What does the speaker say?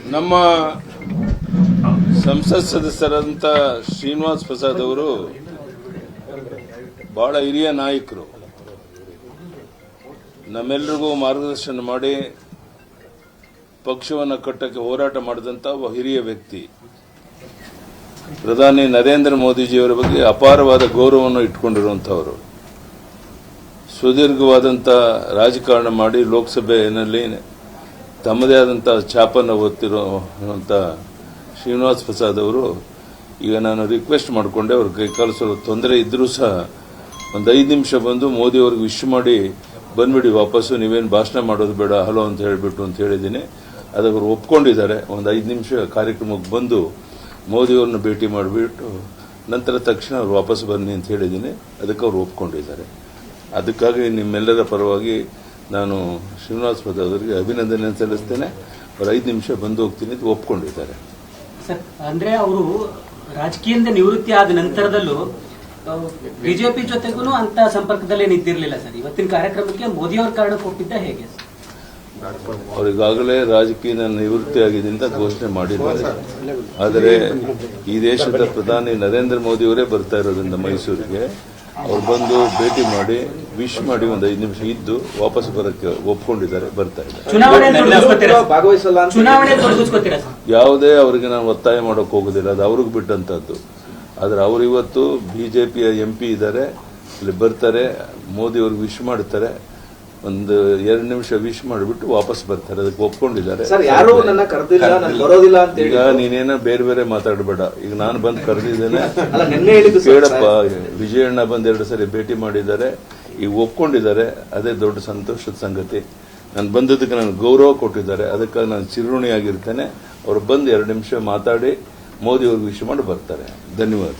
ನಮ್ಮ ಸಂಸತ್ ಸದಸ್ಯರಾದಂಥ ಶ್ರೀನಿವಾಸ್ ಪ್ರಸಾದ್ ಅವರು ಬಹಳ ಹಿರಿಯ ನಾಯಕರು. ನಮ್ಮೆಲ್ಲರಿಗೂ ಮಾರ್ಗದರ್ಶನ ಮಾಡಿ ಪಕ್ಷವನ್ನು ಕಟ್ಟಕ್ಕೆ ಹೋರಾಟ ಮಾಡಿದಂಥ ಒಬ್ಬ ಹಿರಿಯ ವ್ಯಕ್ತಿ. ಪ್ರಧಾನಿ ನರೇಂದ್ರ ಮೋದಿಜಿಯವರ ಬಗ್ಗೆ ಅಪಾರವಾದ ಗೌರವವನ್ನು ಇಟ್ಕೊಂಡಿರುವಂಥವರು. ಸುದೀರ್ಘವಾದಂಥ ರಾಜಕಾರಣ ಮಾಡಿ ಲೋಕಸಭೆಯಲ್ಲಿ ತಮ್ಮದೇ ಆದಂಥ ಛಾಪನ್ನು ಒತ್ತಿರುವಂಥ ಶ್ರೀನಿವಾಸ್ ಪ್ರಸಾದ್ ಅವರು ಈಗ ನಾನು ರಿಕ್ವೆಸ್ಟ್ ಮಾಡಿಕೊಂಡೆ, ಅವ್ರ ಕೈಕಾಲು ಸ್ವಲ್ಪ ತೊಂದರೆ ಇದ್ರೂ ಸಹ ಒಂದು 5 ನಿಮಿಷ ಬಂದು ಮೋದಿ ಅವ್ರಿಗೆ ವಿಶ್ ಮಾಡಿ ಬಂದ್ಬಿಡಿ ವಾಪಸ್ಸು, ನೀವೇನು ಭಾಷಣ ಮಾಡೋದು ಬೇಡ, ಹಲೋ ಅಂತ ಹೇಳಿಬಿಟ್ಟು ಅಂತ ಹೇಳಿದ್ದೀನಿ. ಅದಕ್ಕೆ ಅವರು ಒಪ್ಕೊಂಡಿದ್ದಾರೆ. ಒಂದು 5 ನಿಮಿಷ ಕಾರ್ಯಕ್ರಮಕ್ಕೆ ಬಂದು ಮೋದಿ ಅವ್ರನ್ನ ಭೇಟಿ ಮಾಡಿಬಿಟ್ಟು ನಂತರ ತಕ್ಷಣ ಅವ್ರು ವಾಪಸ್ ಬನ್ನಿ ಅಂತ ಹೇಳಿದ್ದೀನಿ. ಅದಕ್ಕೆ ಅವರು ಒಪ್ಕೊಂಡಿದ್ದಾರೆ. ಅದಕ್ಕಾಗಿ ನಿಮ್ಮೆಲ್ಲರ ಪರವಾಗಿ ನಾನು ಶ್ರೀನಿವಾಸ್ ಪ್ರಸಾದ್ ಅವರಿಗೆ ಅಭಿನಂದನೆ ಸಲ್ಲಿಸ್ತೇನೆ. ಅವರು 5 ನಿಮಿಷ ಬಂದು ಹೋಗ್ತೀನಿ ಅಂತ ಒಪ್ಕೊಂಡಿದ್ದಾರೆ. ಸರ್, ಅಂದ್ರೆ ಅವರು ರಾಜಕೀಯದಿಂದ ನಿವೃತ್ತಿ ಆದ ನಂತರದಲ್ಲೂ ಬಿಜೆಪಿ ಜೊತೆಗೂ ಅಂತ ಸಂಪರ್ಕದಲ್ಲೇ ನಿಂತಿರಲಿಲ್ಲ ಸರ್. ಇವತ್ತಿನ ಕಾರ್ಯಕ್ರಮಕ್ಕೆ ಮೋದಿ ಅವರ ಕಾರಣಕ್ಕೆ ಒಪ್ಪಿದ್ದ ಹೇಗೆ? ಅವರಿಗಾಗಲೇ ರಾಜಕೀಯ ನಿವೃತ್ತಿ ಆಗಿದೆ ಅಂತ ಘೋಷಣೆ ಮಾಡಿದ್ದಾರೆ. ಆದರೆ ಈ ದೇಶದ ಪ್ರಧಾನಿ ನರೇಂದ್ರ ಮೋದಿ ಅವರೇ ಬರ್ತಾ ಇರೋದ್ರಿಂದ ಮೈಸೂರಿಗೆ ಅವ್ರು ಬಂದು ಭೇಟಿ ಮಾಡಿ ವಿಶ್ ಮಾಡಿ ಒಂದು 5 ನಿಮಿಷ ಇದ್ದು ವಾಪಸ್ ಬರಕ್ಕೆ ಒಪ್ಕೊಂಡಿದ್ದಾರೆ, ಬರ್ತಾ ಇದ್ದಾರೆ. ಯಾವುದೇ ಅವರಿಗೆ ನಾನು ಒತ್ತಾಯ ಮಾಡೋಕೆ ಹೋಗೋದಿಲ್ಲ, ಅದು ಅವ್ರಿಗೆ ಬಿಟ್ಟಂತದ್ದು. ಆದರೆ ಅವರು ಇವತ್ತು ಬಿಜೆಪಿಯ MP ಇದ್ದಾರೆ, ಇಲ್ಲಿ ಬರ್ತಾರೆ, ಮೋದಿ ಅವ್ರಿಗೆ ವಿಶ್ ಮಾಡ್ತಾರೆ, ಒಂದು 2 ನಿಮಿಷ ವಿಶ್ ಮಾಡಿಬಿಟ್ಟು ವಾಪಸ್ ಬರ್ತಾರೆ. ಅದಕ್ಕೆ ಒಪ್ಕೊಂಡಿದ್ದಾರೆ. ಈಗ ನೀನೇನೋ ಬೇರೆ ಬೇರೆ ಮಾತಾಡಬೇಡ. ಈಗ ನಾನು ಬಂದು ಕರೆದಿದ್ದೇನೆ, ಕೇಳಪ್ಪ. ವಿಜಯಣ್ಣ ಬಂದು 2 ಸರಿ ಭೇಟಿ ಮಾಡಿದ್ದಾರೆ, ಈಗ ಒಪ್ಕೊಂಡಿದ್ದಾರೆ. ಅದೇ ದೊಡ್ಡ ಸಂತೋಷದ ಸಂಗತಿ. ನಾನು ಬಂದದಕ್ಕೆ ನನಗೆ ಗೌರವ ಕೊಟ್ಟಿದ್ದಾರೆ, ಅದಕ್ಕೆ ನಾನು ಚಿರಋಣಿಯಾಗಿರ್ತೇನೆ. ಅವರು ಬಂದು 2 ನಿಮಿಷ ಮಾತಾಡಿ ಮೋದಿ ಅವ್ರಿಗೆ ವಿಶ್ ಮಾಡಿ ಬರ್ತಾರೆ. ಧನ್ಯವಾದ.